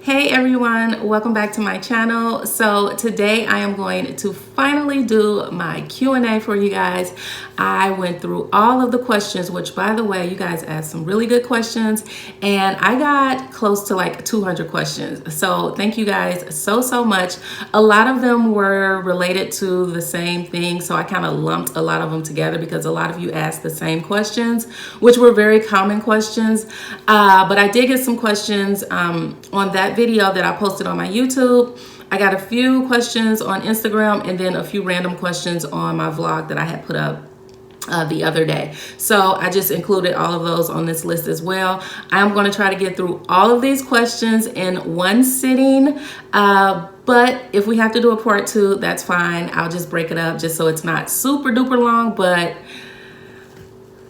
Hey everyone, welcome back to my channel. So today I am going to finally do my Q&A for you guys. I went through all of the questions, which by the way, you guys asked some really good questions and I got close to like 200 questions. So thank you guys so much. A lot of them were related to the same thing. So I kind of lumped a lot of them together because a lot of you asked the same questions, which were very common questions. But I did get some questions on that video that I posted on my YouTube. I got a few questions on Instagram and then a few random questions on my vlog that I had put up the other day. So I just included all of those on this list as well. I'm going to try to get through all of these questions in one sitting. But if we have to do a part two, that's fine. I'll just break it up just so it's not super duper long, but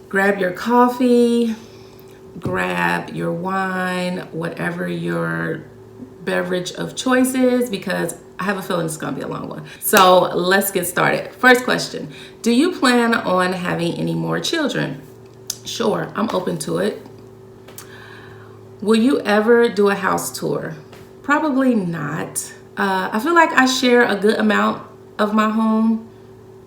grab your coffee, grab your wine, whatever your beverage of choice is, because I have a feeling it's gonna be a long one. So let's get started. First question, do you plan on having any more children? Sure, I'm open to it. Will you ever do a house tour? Probably not. I feel like I share a good amount of my home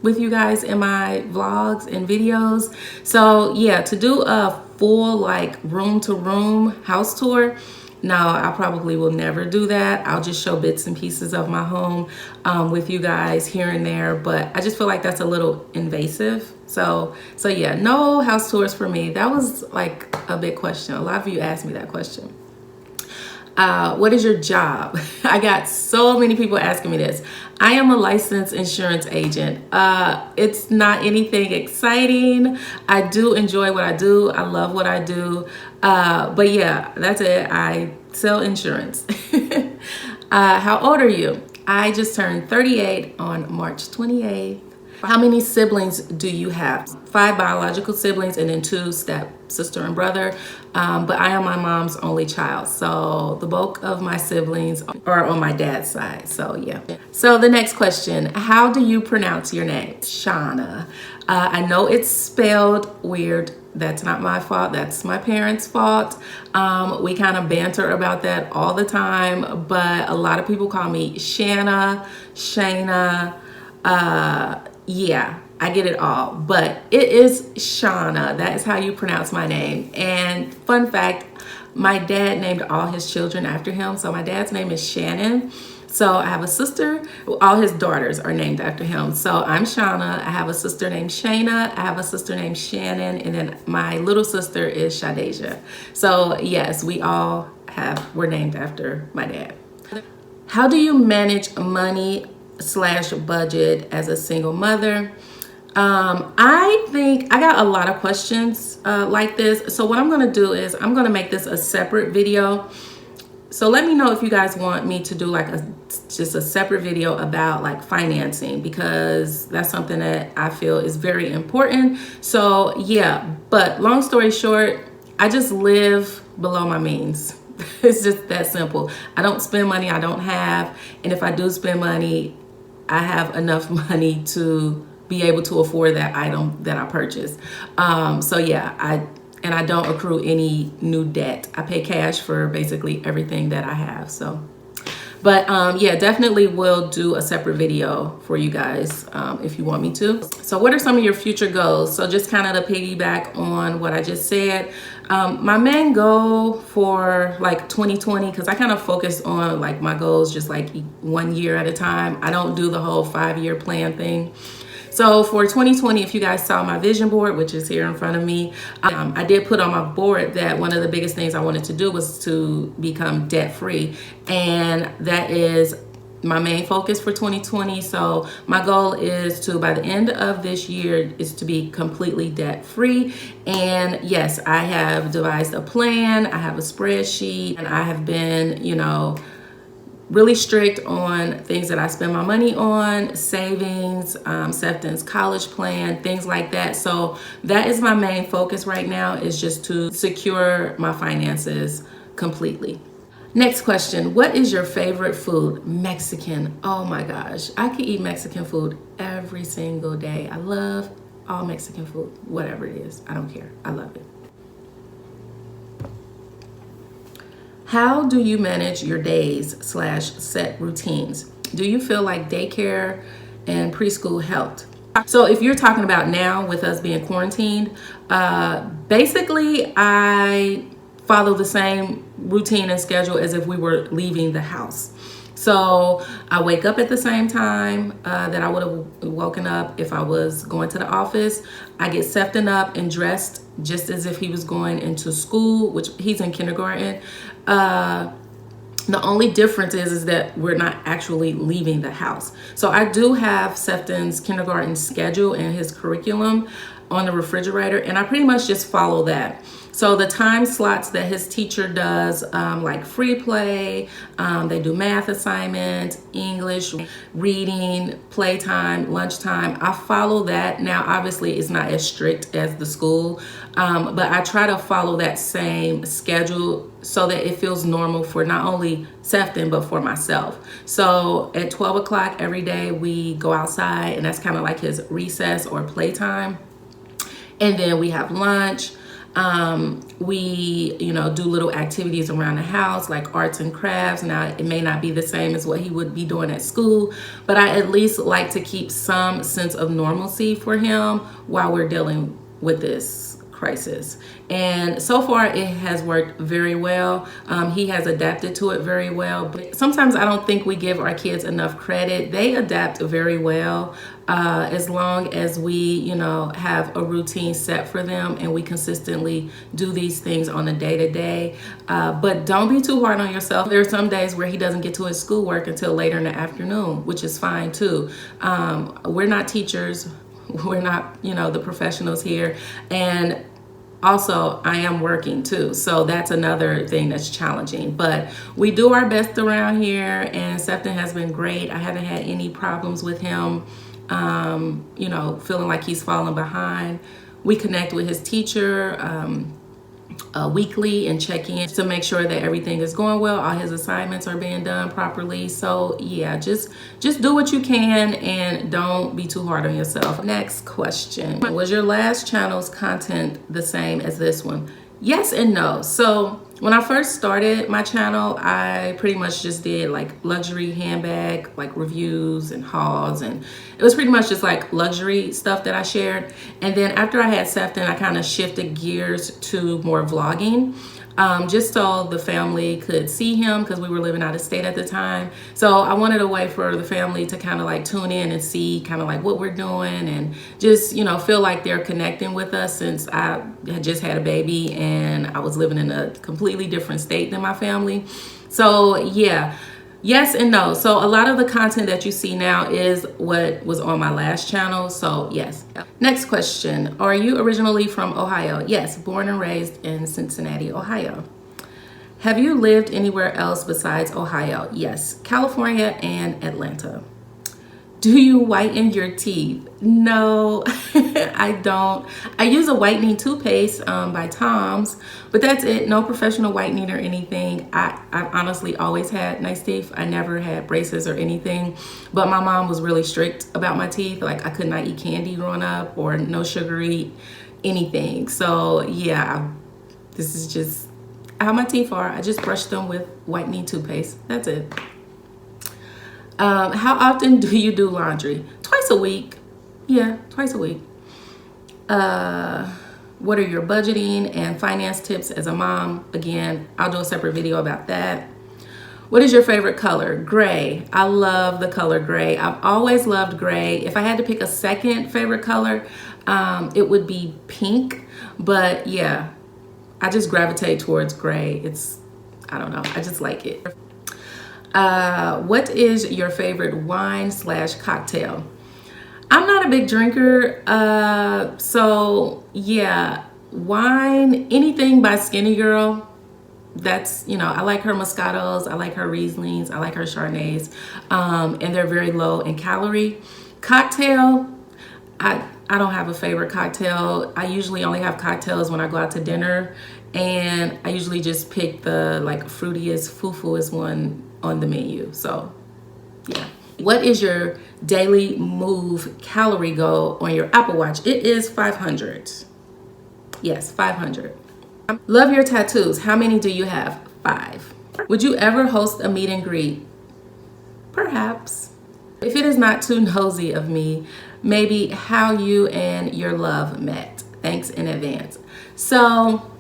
with you guys in my vlogs and videos. So yeah, to do a full like room to room house tour, no, I probably will never do that. I'll just show bits and pieces of my home with you guys here and there, but I just feel like that's a little invasive. So yeah, no house tours for me. That was like a big question. A lot of you asked me that question. What is your job? I got so many people asking me this. I am a licensed insurance agent. It's not anything exciting. I do enjoy what I do. I love what I do. But yeah, that's it. I sell insurance. How old are you? I just turned 38 on March 28th. How many siblings do you have? 5 biological siblings and then 2 step sister and brother. But I am my mom's only child. So the bulk of my siblings are on my dad's side. So yeah. So the next question, how do you pronounce your name? Shauna. I know it's spelled weird. That's not my fault. That's my parents' fault. We kind of banter about that all the time, but a lot of people call me Shanna, Shayna. Yeah, I get it all, but it is Shauna. That is how you pronounce my name. And fun fact, my dad named all his children after him. So my dad's name is Shannon. So I have a sister, all his daughters are named after him. So I'm Shauna, I have a sister named Shayna, I have a sister named Shannon, and then my little sister is Shadeja. So yes, we're named after my dad. How do you manage money / budget as a single mother? I think I got a lot of questions like this. So what I'm going to do is I'm going to make this a separate video. So let me know if you guys want me to do like just a separate video about like financing, because that's something that I feel is very important. So yeah, but long story short, I just live below my means. It's just that simple. I don't spend money I don't have. And if I do spend money, I have enough money to be able to afford that item that I purchased. So yeah, I don't accrue any new debt. I pay cash for basically everything that I have. So, but yeah, definitely will do a separate video for you guys if you want me to. So what are some of your future goals? So just kind of to piggyback on what I just said, my main goal for like 2020, because I kind of focus on like my goals just like 1 year at a time. I don't do the whole 5-year plan thing. So for 2020, if you guys saw my vision board, which is here in front of me, I did put on my board that one of the biggest things I wanted to do was to become debt free. And that is my main focus for 2020. So my goal is to, by the end of this year, is to be completely debt free. And yes, I have devised a plan. I have a spreadsheet, and I have been, really strict on things that I spend my money on, savings, Sefton's college plan, things like that. So that is my main focus right now, is just to secure my finances completely. Next question, what is your favorite food? Mexican. Oh my gosh, I could eat Mexican food every single day. I love all Mexican food, whatever it is. I don't care. I love it. How do you manage your days / set routines? Do you feel like daycare and preschool helped? So if you're talking about now with us being quarantined, basically I follow the same routine and schedule as if we were leaving the house. So I wake up at the same time that I would have woken up if I was going to the office. I get Sefton up and dressed just as if he was going into school, which he's in kindergarten. The only difference is that we're not actually leaving the house. So I do have Sefton's kindergarten schedule and his curriculum on the refrigerator, and I pretty much just follow that. So the time slots that his teacher does, like free play, they do math assignments, English, reading, playtime, lunchtime. I follow that. Now, obviously, it's not as strict as the school, but I try to follow that same schedule so that it feels normal for not only Sefton, but for myself. So at 12 o'clock every day, we go outside, and that's kind of like his recess or playtime. And then we have lunch. We, do little activities around the house like arts and crafts. Now, it may not be the same as what he would be doing at school, but I at least like to keep some sense of normalcy for him while we're dealing with this crisis. And so far it has worked very well. He has adapted to it very well, but sometimes I don't think we give our kids enough credit. They adapt very well as long as we, have a routine set for them and we consistently do these things on a day-to-day. But don't be too hard on yourself. There are some days where he doesn't get to his schoolwork until later in the afternoon, which is fine too. We're not teachers. We're not, the professionals here. And also, I am working too. So that's another thing that's challenging. But we do our best around here, and Sefton has been great. I haven't had any problems with him, feeling like he's falling behind. We connect with his teacher weekly and check in to make sure that everything is going well. All his assignments are being done properly. So yeah, just do what you can and don't be too hard on yourself. Next question. Was your last channel's content the same as this one? Yes and no. So when I first started my channel, I pretty much just did like luxury handbag, like reviews and hauls, and it was pretty much just like luxury stuff that I shared. And then after I had Sefton, I kind of shifted gears to more vlogging, just so the family could see him because we were living out of state at the time. So I wanted a way for the family to kind of like tune in and see kind of like what we're doing and just, feel like they're connecting with us, since I had just had a baby and I was living in a completely different state than my family. So yeah, yes and no. So a lot of the content that you see now is what was on my last channel. So yes. Next question. Are you originally from Ohio? Yes, born and raised in Cincinnati, Ohio. Have you lived anywhere else besides Ohio? Yes, California and Atlanta. Do you whiten your teeth? No, I don't. I use a whitening toothpaste by Tom's, but that's it. No professional whitening or anything. I've honestly always had nice teeth. I never had braces or anything, but my mom was really strict about my teeth. Like I could not eat candy growing up or no sugary anything. So yeah, this is just how my teeth are. I just brush them with whitening toothpaste. That's it. How often do you do laundry? Twice a week. Yeah, twice a week. What are your budgeting and finance tips as a mom? Again, I'll do a separate video about that. What is your favorite color? Gray. I love the color gray. I've always loved gray. If I had to pick a second favorite color, it would be pink. But yeah, I just gravitate towards gray. I don't know, I just like it. What is your favorite wine / cocktail? I'm not a big drinker, so yeah, wine, anything by Skinny Girl. That's, I like her Moscatos, I like her Rieslings, I like her Chardonnays, and they're very low in calorie. Cocktail, I don't have a favorite cocktail. I usually only have cocktails when I go out to dinner, and I usually just pick the like fruitiest, foo-fooest one on the menu. So yeah. What is your daily move calorie goal on your Apple Watch? It is 500. Yes, 500. Love your tattoos. How many do you have? 5. Would you ever host a meet and greet? Perhaps. If it is not too nosy of me, maybe how you and your love met. Thanks in advance. So,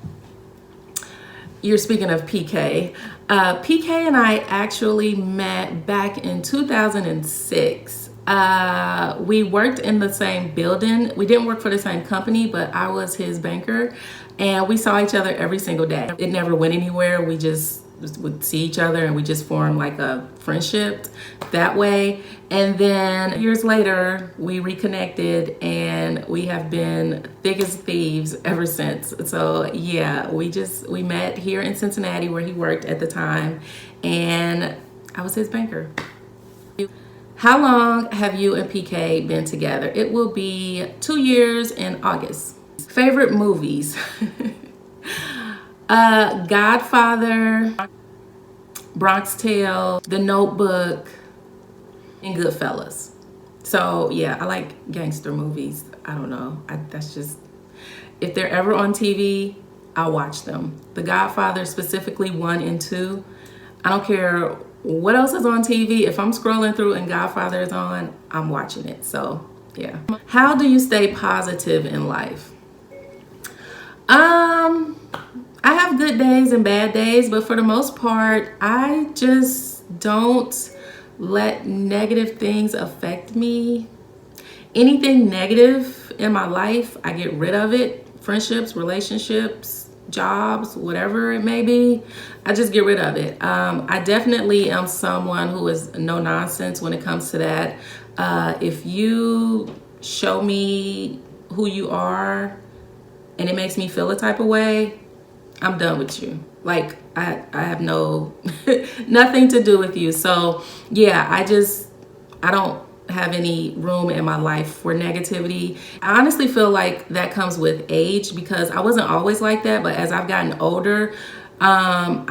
you're speaking of PK. PK and I actually met back in 2006. We worked in the same building. We didn't work for the same company, but I was his banker, and we saw each other every single day. It never went anywhere. We just would see each other and we just formed like a friendship that way. And then years later, we reconnected and we have been thick as thieves ever since. So yeah, we met here in Cincinnati where he worked at the time, and I was his banker. How long have you and PK been together? It will be 2 years in August. Favorite movies? Godfather, Bronx Tale, The Notebook, and Goodfellas. So yeah, I like gangster movies. I don't know. That's just, if they're ever on TV, I'll watch them. The Godfather, specifically 1 and 2. I don't care what else is on TV. If I'm scrolling through and Godfather is on, I'm watching it. So yeah. How do you stay positive in life? I have good days and bad days, but for the most part, I just don't let negative things affect me. Anything negative in my life, I get rid of it. Friendships, relationships, jobs, whatever it may be, I just get rid of it. I definitely am someone who is no nonsense when it comes to that. If you show me who you are and it makes me feel a type of way, I'm done with you. Like, I have no, nothing to do with you. So yeah, I don't have any room in my life for negativity. I honestly feel like that comes with age, because I wasn't always like that, but as I've gotten older, I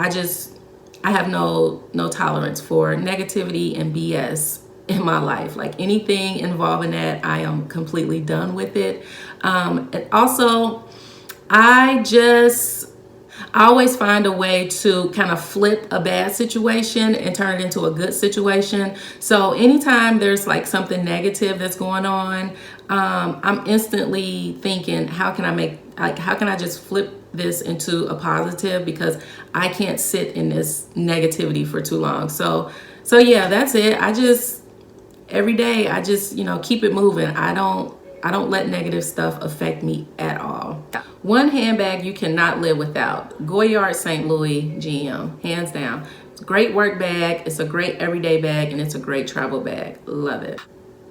have no tolerance for negativity and BS in my life. Like, anything involving that, I am completely done with it. And also, I always find a way to kind of flip a bad situation and turn it into a good situation. So anytime there's like something negative that's going on, I'm instantly thinking, how can I just flip this into a positive, because I can't sit in this negativity for too long. So yeah, that's it. Every day I just, keep it moving. I don't let negative stuff affect me at all. One handbag you cannot live without. Goyard St. Louis GM, hands down. It's a great work bag, it's a great everyday bag, and it's a great travel bag. Love it.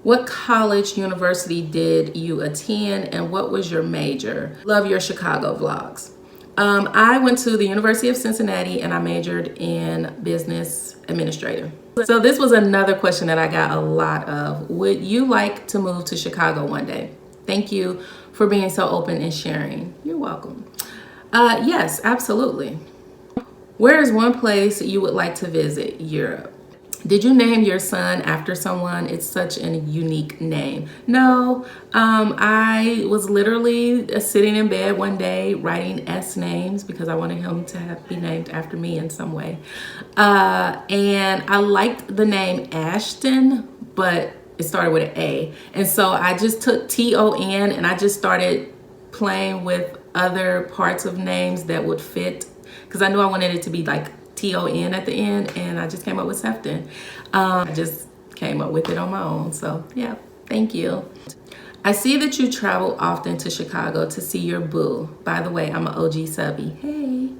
What college, university did you attend, and what was your major? Love your Chicago vlogs. I went to the University of Cincinnati and I majored in business administrator. So this was another question that I got a lot of. Would you like to move to Chicago one day? Thank you for being so open and sharing. You're welcome. Yes, absolutely. Where is one place you would like to visit? Europe. Did you name your son after someone? It's such a unique name. No, I was literally sitting in bed one day writing S names because I wanted him to be named after me in some way. And I liked the name Ashton, but it started with an A. And so I just took T-O-N and I just started playing with other parts of names that would fit, because I knew I wanted it to be like T-O-N at the end, and I just came up with Sefton. I just came up with it on my own. So yeah, thank you. I see that you travel often to Chicago to see your boo. By the way, I'm an OG subby. Hey.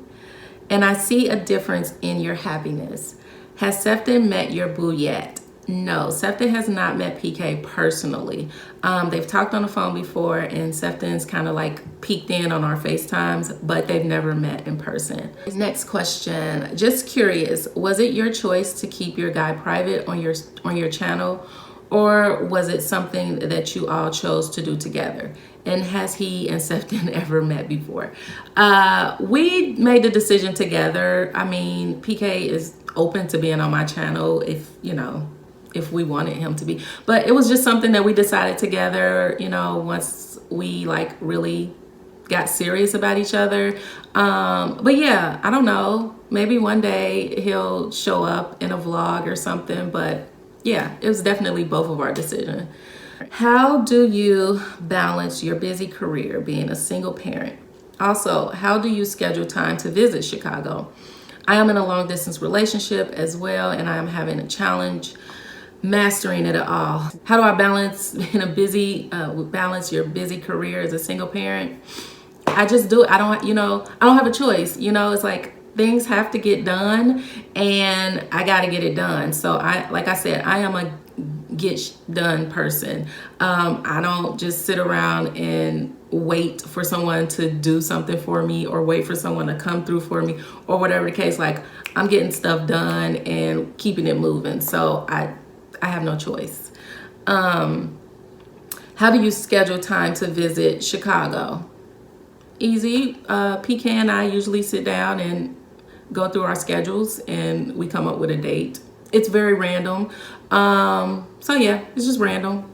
And I see a difference in your happiness. Has Sefton met your boo yet? No, Sefton has not met PK personally. They've talked on the phone before, and Sefton's kind of like peeked in on our FaceTimes, but they've never met in person. Next question, just curious, was it your choice to keep your guy private on your channel, or was it something that you all chose to do together? And has he and Sefton ever met before? We made the decision together. I mean, PK is open to being on my channel if we wanted him to be, but it was just something that we decided together, once we like really got serious about each other. But yeah, I don't know. maybe one day he'll show up in a vlog or something, but yeah, it was definitely both of our decision. How do you balance your busy career being a single parent? Also, how do you schedule time to visit Chicago? I am in a long distance relationship as well, and I am having a challenge mastering it all. How do I balance balance your busy career as a single parent? I just do it. I don't have a choice. It's like things have to get done, and I got to get it done. So like I said, I am a get done person. I don't just sit around and wait for someone to do something for me, or wait for someone to come through for me, or whatever the case. Like, I'm getting stuff done and keeping it moving. So I have no choice. How do you schedule time to visit Chicago? Easy. PK and I usually sit down and go through our schedules, and we come up with a date. It's very random. So yeah, it's just random.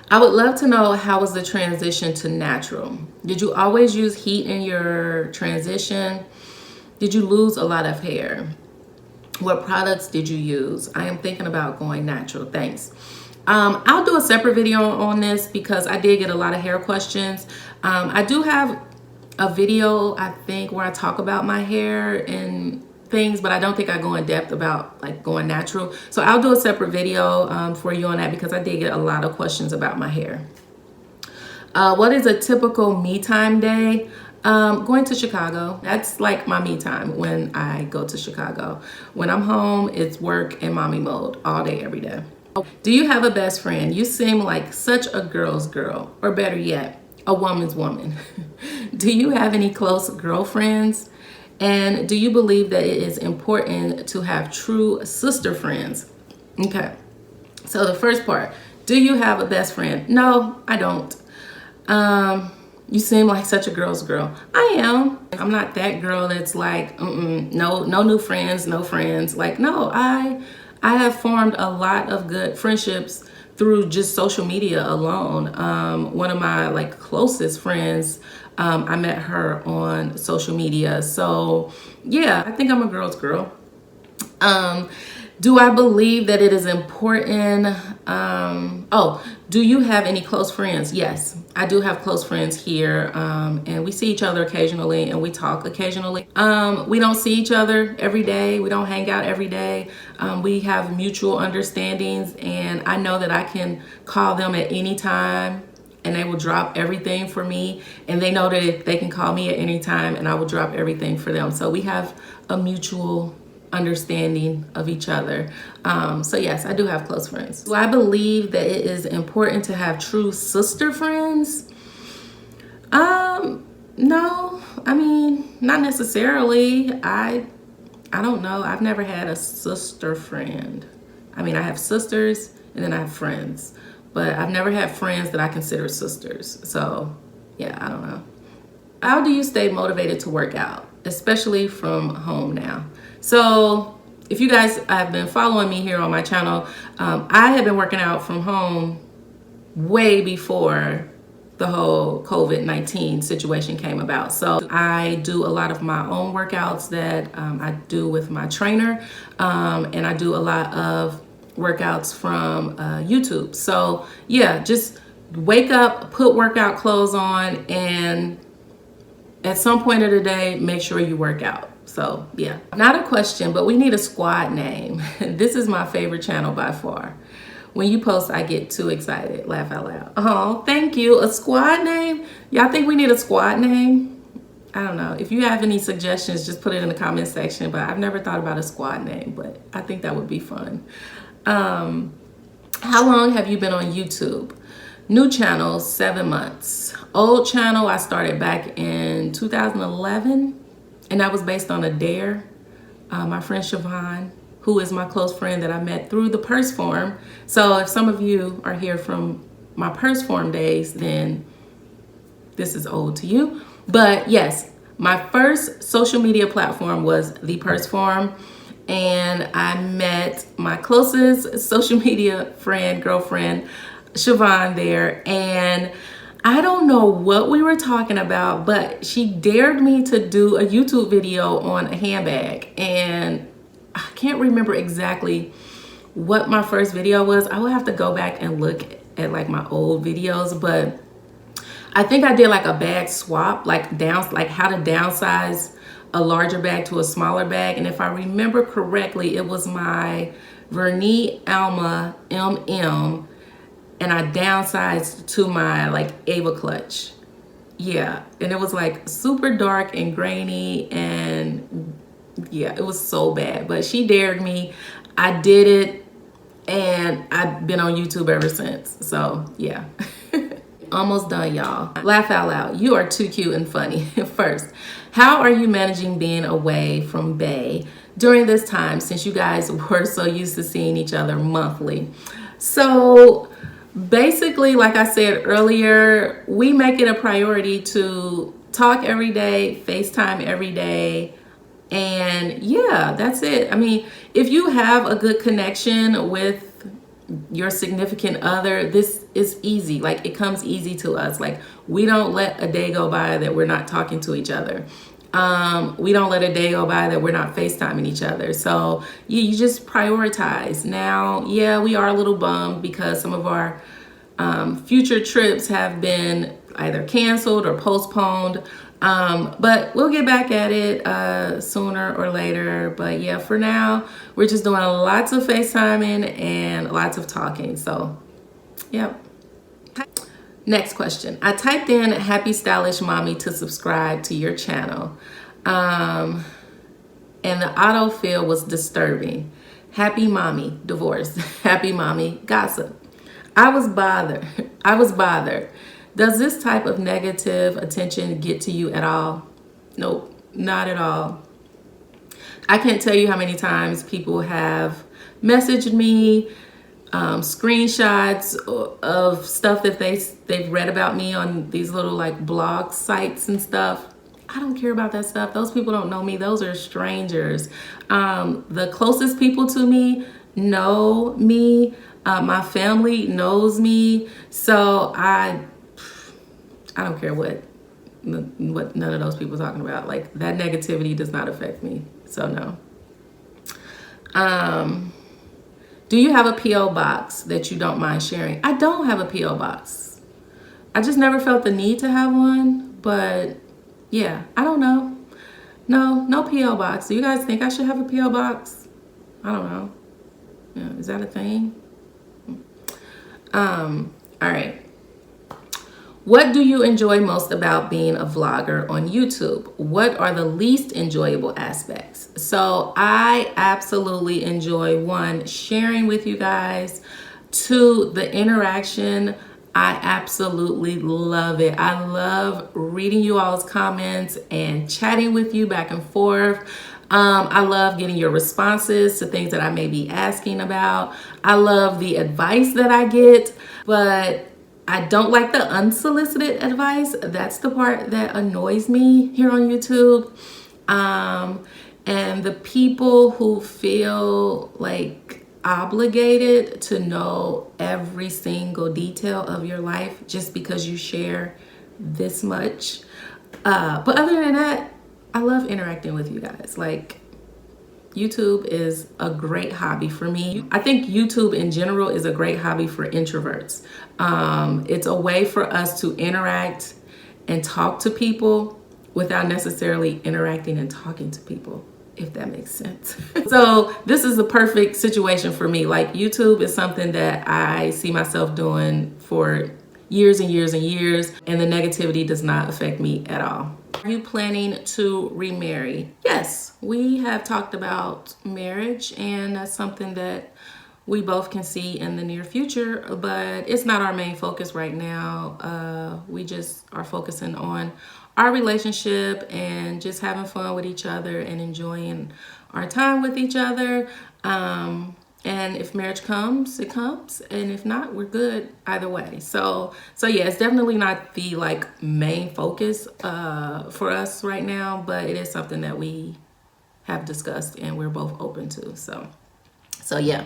I would love to know, how was the transition to natural? Did you always use heat in your transition? Did you lose a lot of hair? What products did you use? I am thinking about going natural. Thanks. I'll do a separate video on this because I did get a lot of hair questions. I do have a video, I think, where I talk about my hair and things, but I don't think I go in depth about like going natural. So I'll do a separate video for you on that, because I did get a lot of questions about my hair. What is a typical me time day? Going to Chicago. That's like my me time when I go to Chicago. When I'm home, it's work and mommy mode all day, every day. Do you have a best friend? You seem like such a girl's girl, or better yet, a woman's woman. Do you have any close girlfriends? And do you believe that it is important to have true sister friends? Okay, so the first part, do you have a best friend? No, I don't. You seem like such a girl's girl. I am. I'm not that girl that's like, no new friends, no friends. Like, no, I have formed a lot of good friendships through just social media alone. One of my like closest friends, I met her on social media. So yeah, I think I'm a girl's girl. Do I believe that it is important? Do you have any close friends? Yes, I do have close friends here, and we see each other occasionally, and we talk occasionally. We don't see each other every day. We don't hang out every day. We have mutual understandings, and I know that I can call them at any time, and they will drop everything for me, and they know that they can call me at any time, and I will drop everything for them. So we have a mutual understanding of each other. So yes, I do have close friends. Do I believe that it is important to have true sister friends? No, I mean, not necessarily. I don't know. I've never had a sister friend. I mean, I have sisters and then I have friends, but I've never had friends that I consider sisters. So yeah, I don't know. How do you stay motivated to work out, especially from home now? So if you guys have been following me here on my channel, I have been working out from home way before the whole COVID-19 situation came about. So I do a lot of my own workouts that I do with my trainer, and I do a lot of workouts from YouTube. So yeah, just wake up, put workout clothes on, and at some point of the day, make sure you work out. So yeah, not a question, but we need a squad name. This is my favorite channel by far. When you post, I get too excited, laugh out loud. Oh, thank you. A squad name? Y'all think we need a squad name? I don't know. If you have any suggestions, just put it in the comment section, but I've never thought about a squad name, but I think that would be fun. How long have you been on YouTube? New channel, 7 months. Old channel, I started back in 2011, and that was based on a dare. My friend Siobhan, who is my close friend that I met through the purse form. So if some of you are here from my purse form days, then this is old to you. But yes, my first social media platform was the purse form, and I met my closest social media friend, girlfriend, Siobhan there, and I don't know what we were talking about, but she dared me to do a YouTube video on a handbag. And I can't remember exactly what my first video was. I will have to go back and look at like my old videos, but I think I did like a bag swap, like how to downsize a larger bag to a smaller bag. And if I remember correctly, it was my Vernis Alma MM, and I downsized to my like Ava clutch. Yeah, and it was like super dark and grainy, and yeah, it was so bad. But she dared me. I did it, and I've been on YouTube ever since. So yeah. Almost done, y'all. Laugh out loud. You are too cute and funny. First, how are you managing being away from Bay during this time, since you guys were so used to seeing each other monthly? So basically, like I said earlier, we make it a priority to talk every day, FaceTime every day. And yeah, that's it. I mean, if you have a good connection with your significant other, this is easy. Like, it comes easy to us. Like, we don't let a day go by that we're not talking to each other. We don't let a day go by that we're not FaceTiming each other. So you just prioritize. Now, yeah, we are a little bummed because some of our future trips have been either canceled or postponed. But we'll get back at it sooner or later. But yeah, for now, we're just doing lots of FaceTiming and lots of talking. So, yep. Next question. I typed in Happy Stylish Mommy to subscribe to your channel. And the autofill was disturbing. Happy Mommy, divorce. Happy Mommy, gossip. I was bothered. Does this type of negative attention get to you at all? Nope, not at all. I can't tell you how many times people have messaged me, screenshots of stuff that they've read about me on these little like blog sites and stuff. I don't care about that stuff. Those people don't know me. Those are strangers. The closest people to me know me. My family knows me. So I don't care what none of those people are talking about. Like, that negativity does not affect me. So no. Do you have a P.O. box that you don't mind sharing? I don't have a P.O. box. I just never felt the need to have one. But yeah, I don't know. No P.O. box. Do you guys think I should have a P.O. box? I don't know. Yeah, is that a thing? All right. What do you enjoy most about being a vlogger on YouTube? What are the least enjoyable aspects? So I absolutely enjoy, one, sharing with you guys. Two, the interaction. I absolutely love it. I love reading you all's comments and chatting with you back and forth. I love getting your responses to things that I may be asking about. I love the advice that I get, but I don't like the unsolicited advice. That's the part that annoys me here on YouTube. And the people who feel like obligated to know every single detail of your life just because you share this much. But other than that, I love interacting with you guys. Like, YouTube is a great hobby for me. I think YouTube in general is a great hobby for introverts. It's a way for us to interact and talk to people without necessarily interacting and talking to people, if that makes sense. So this is the perfect situation for me. Like, YouTube is something that I see myself doing for years and years and years, and the negativity does not affect me at all. Are you planning to remarry? Yes, we have talked about marriage, and that's something that we both can see in the near future, but it's not our main focus right now. We just are focusing on our relationship and just having fun with each other and enjoying our time with each other. And if marriage comes, it comes. And if not, we're good either way. So yeah, it's definitely not the like main focus for us right now, but it is something that we have discussed and we're both open to. So yeah.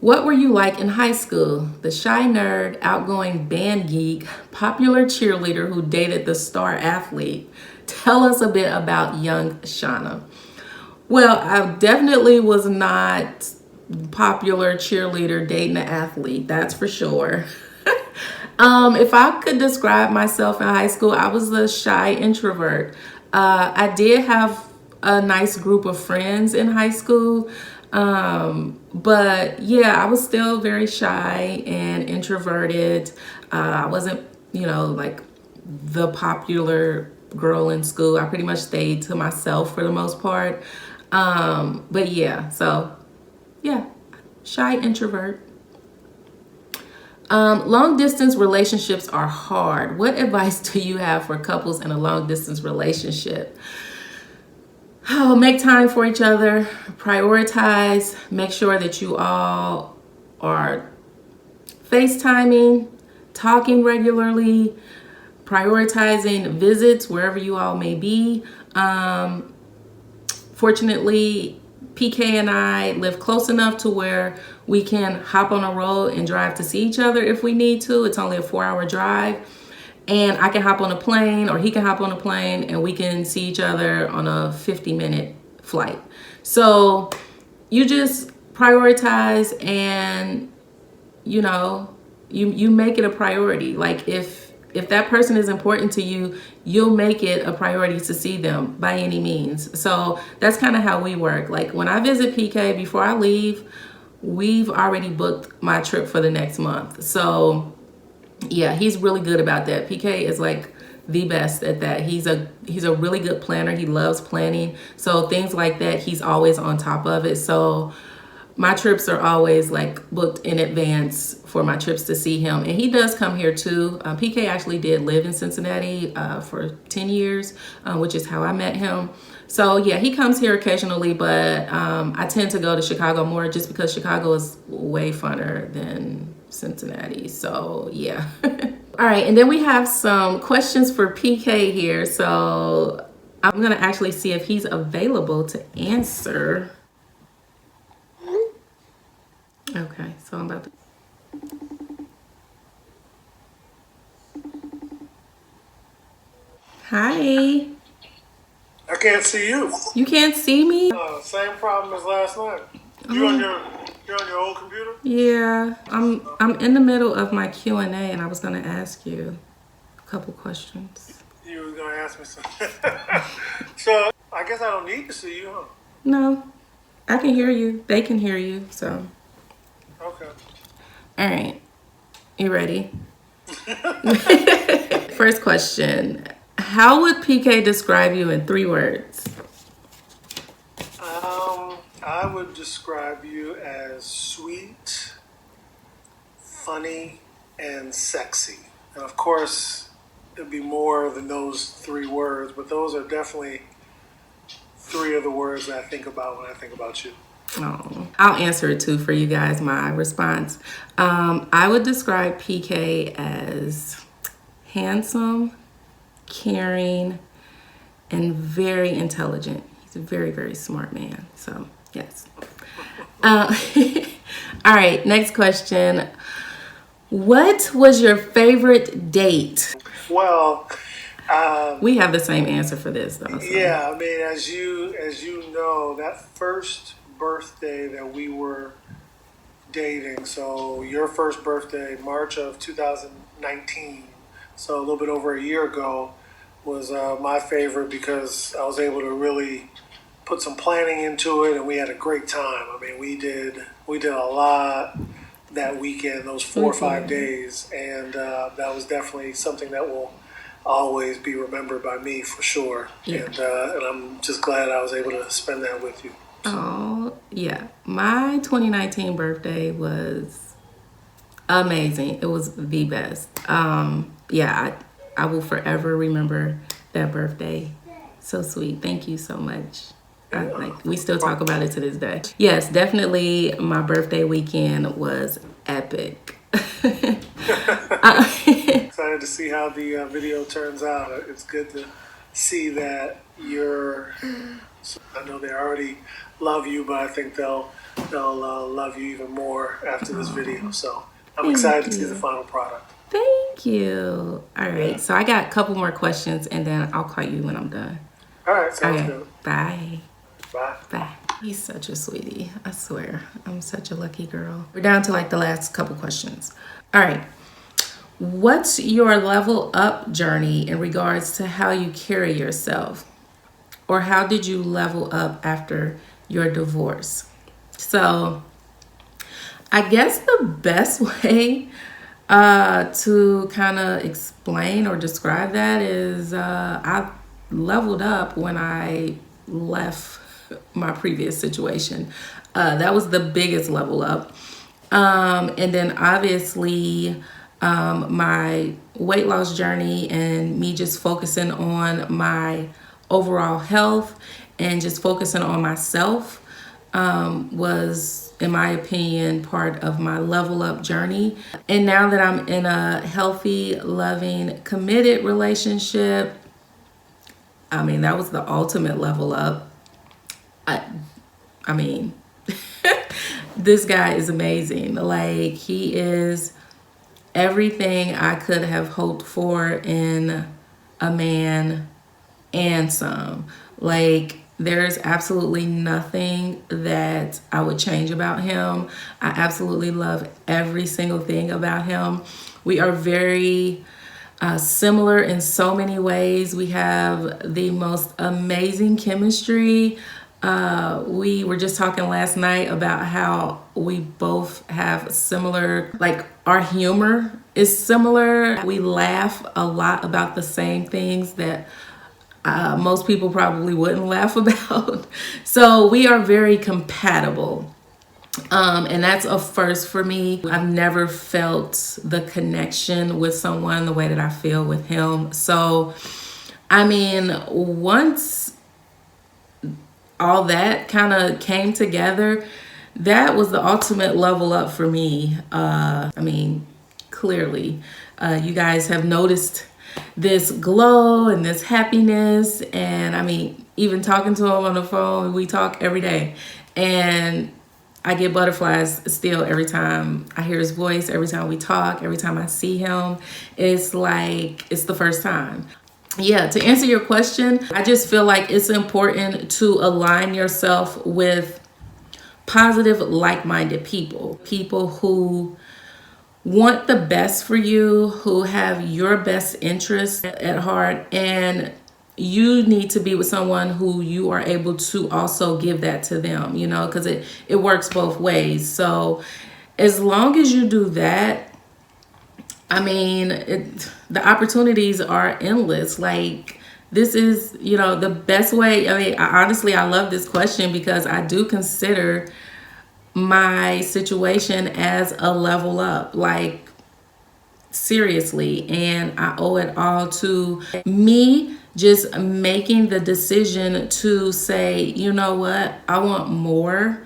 What were you like in high school? The shy nerd, outgoing band geek, popular cheerleader who dated the star athlete. Tell us a bit about young Shauna. Well, I definitely was not popular cheerleader dating an athlete, that's for sure. If I could describe myself in high school, I was a shy introvert. I did have a nice group of friends in high school. But yeah, I was still very shy and introverted. I wasn't, like the popular girl in school. I pretty much stayed to myself for the most part. But yeah, so yeah, shy introvert. Long distance relationships are hard. What advice do you have for couples in a long distance relationship? Oh, make time for each other, prioritize, make sure that you all are FaceTiming, talking regularly, prioritizing visits wherever you all may be. Fortunately, PK and I live close enough to where we can hop on a road and drive to see each other if we need to. It's only a 4-hour drive. And I can hop on a plane or he can hop on a plane and we can see each other on a 50-minute flight. So you just prioritize and, you make it a priority. Like if that person is important to you, you'll make it a priority to see them by any means. So that's kind of how we work. Like when I visit PK, before I leave, we've already booked my trip for the next month. So yeah, he's really good about that. PK is like the best at that. He's a really good planner. He loves planning. So things like that, he's always on top of it. So my trips are always like booked in advance for my trips to see him. And he does come here too. PK actually did live in Cincinnati for 10 years, which is how I met him. So yeah, he comes here occasionally, but I tend to go to Chicago more just because Chicago is way funner than Cincinnati. So yeah. All right, and then we have some questions for PK here. So I'm gonna actually see if he's available to answer. Okay, so I'm about to. Hi. I can't see you. You can't see me? Same problem as last night. You're on your old computer? Yeah, I'm in the middle of my Q&A and I was gonna ask you a couple questions. You were gonna ask me something. So I guess I don't need to see you, huh? No, I can hear you. They can hear you, so. Okay. All right, you ready? First question. How would PK describe you in 3 words? I would describe you as sweet, funny, and sexy. And of course, it'd be more than those 3 words, but those are definitely 3 of the words that I think about when I think about you. Oh, I'll answer it too for you guys, my response. I would describe PK as handsome, caring, and very intelligent. He's a very, very smart man. So, yes. All right, next question. What was your favorite date? Well, we have the same answer for this, though. So. Yeah, I mean, as you know, that first birthday that we were dating, so your first birthday, March of 2019, so a little bit over a year ago, was my favorite because I was able to really put some planning into it, and we had a great time. I mean, we did a lot that weekend, those 4 or 5 days, and that was definitely something that will always be remembered by me for sure. Yeah. And I'm just glad I was able to spend that with you. So. Oh, yeah. My 2019 birthday was amazing. It was the best. Yeah, I will forever that birthday. So sweet. Thank you so much. We still talk about it to this day. Yes, definitely my birthday weekend was epic. Excited to see how the video turns out. It's good to see that I know they already love you, but I think they'll they'll love you even more after this video. So I'm Thank excited to see you. the final product. Thank you. All right. Yeah. So I got a couple more questions and then I'll call you when I'm done. All right, sounds Okay. good. Bye. Bye. Bye. He's such a sweetie. I swear. I'm such a lucky girl. We're down to like the last couple questions. All right. What's your level up journey in regards to how you carry yourself? Or how did you level up after your divorce? So I guess the best way to kind of explain or describe that is I leveled up when I left my previous situation. That was the biggest level up. And then obviously my weight loss journey and me just focusing on my overall health and just focusing on myself was, in my opinion, part of my level up journey. And now that I'm in a healthy, loving, committed relationship, I mean, that was the ultimate level up. I mean, this guy is amazing. Like, he is everything I could have hoped for in a man and some. Like, there's absolutely nothing that I would change about him. I absolutely love every single thing about him. We are very similar in so many ways. We have the most amazing chemistry. We were just talking last night about how we both have similar, like, our humor is similar. We laugh a lot about the same things that most people probably wouldn't laugh about. So we are very compatible. And that's a first for me. I've never felt the connection with someone the way that I feel with him. So, I mean, once all that kind of came together, that was the ultimate level up for me. I mean, clearly, you guys have noticed this glow and this happiness. And I mean, even talking to him on the phone, we talk every day. And I get butterflies still every time I hear his voice, every time we talk, every time I see him. It's like it's the first time. Yeah, to answer your question, I just feel like it's important to align yourself with positive, like-minded people. People who want the best for you, who have your best interest at heart, and you need to be with someone who you are able to also give that to them, you know, because it works both ways. So as long as you do that, I mean, the opportunities are endless. Like, this is, you know, the best way. I mean, honestly, I love this question because I do consider my situation as a level up, like, seriously. And I owe it all to me just making the decision to say, you know what, I want more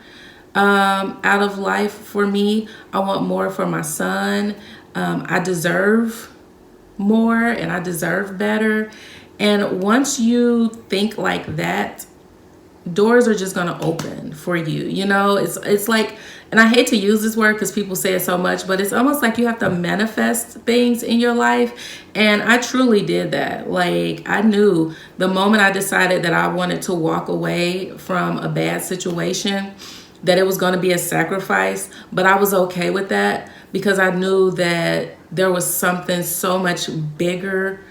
out of life for me. I want more for my son. I deserve more and I deserve better. And once you think like that, doors are just going to open for you. You know, it's like, and I hate to use this word because people say it so much, but it's almost like you have to manifest things in your life. And I truly did that. Like, I knew the moment I decided that I wanted to walk away from a bad situation, that it was going to be a sacrifice, but I was okay with that because I knew that there was something so much bigger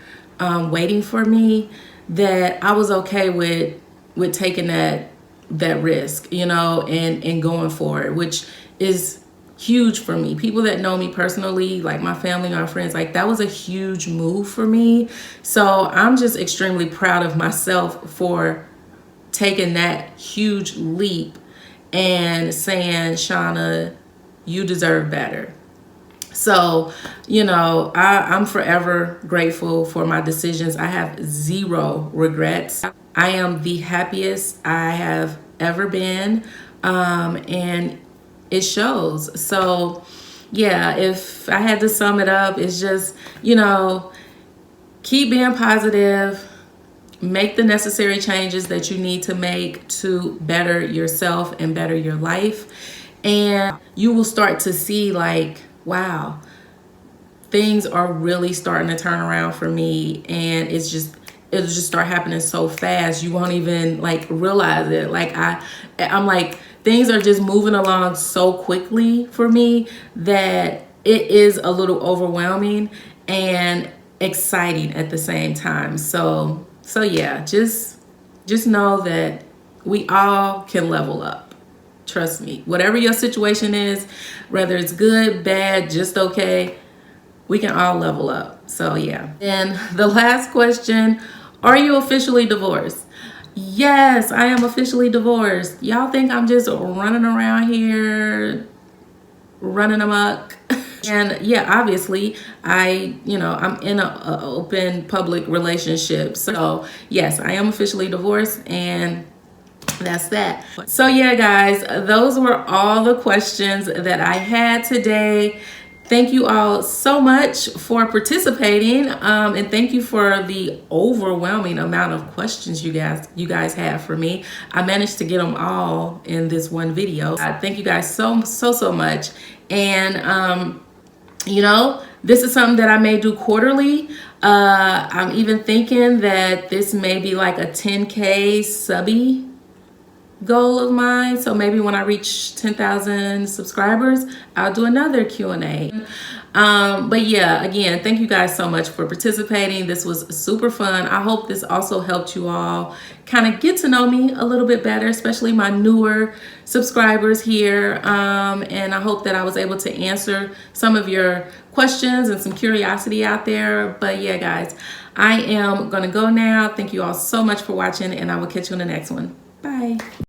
waiting for me, that I was okay with taking that risk, you know, and going for it, which is huge for me. People that know me personally, like my family and our friends, like, that was a huge move for me. So I'm just extremely proud of myself for taking that huge leap and saying, Shauna, you deserve better. So, you know, I'm forever grateful for my decisions. I have zero regrets. I am the happiest I have ever been, and it shows. So, yeah, if I had to sum it up, it's just, you know, keep being positive, make the necessary changes that you need to make to better yourself and better your life. And you will start to see like, wow, things are really starting to turn around for me, and it'll just start happening so fast you won't even like realize it. Like I'm like, things are just moving along so quickly for me that it is a little overwhelming and exciting at the same time. So yeah, just know that we all can level up. Trust me. Whatever your situation is, whether it's good, bad, just okay, we can all level up. So yeah. And the last question, are you officially divorced? Yes, I am officially divorced. Y'all think I'm just running around here running amok? And yeah, obviously I'm in a open public relationship. So yes, I am officially divorced, and that's that. So yeah, guys, those were all the questions that I had today. Thank you all so much for participating, and thank you for the overwhelming amount of questions you guys have for me. I managed to get them all in this one video. Thank you guys so much. And this is something that I may do quarterly. I'm even thinking that this may be like a 10K subby goal of mine. So maybe when I reach 10,000 subscribers, I'll do another Q&A. But yeah, again, thank you guys so much for participating. This was super fun. I hope this also helped you all kind of get to know me a little bit better, especially my newer subscribers here. And I hope that I was able to answer some of your questions and some curiosity out there. But yeah, guys, I am gonna go now. Thank you all so much for watching, and I will catch you in the next one. Bye.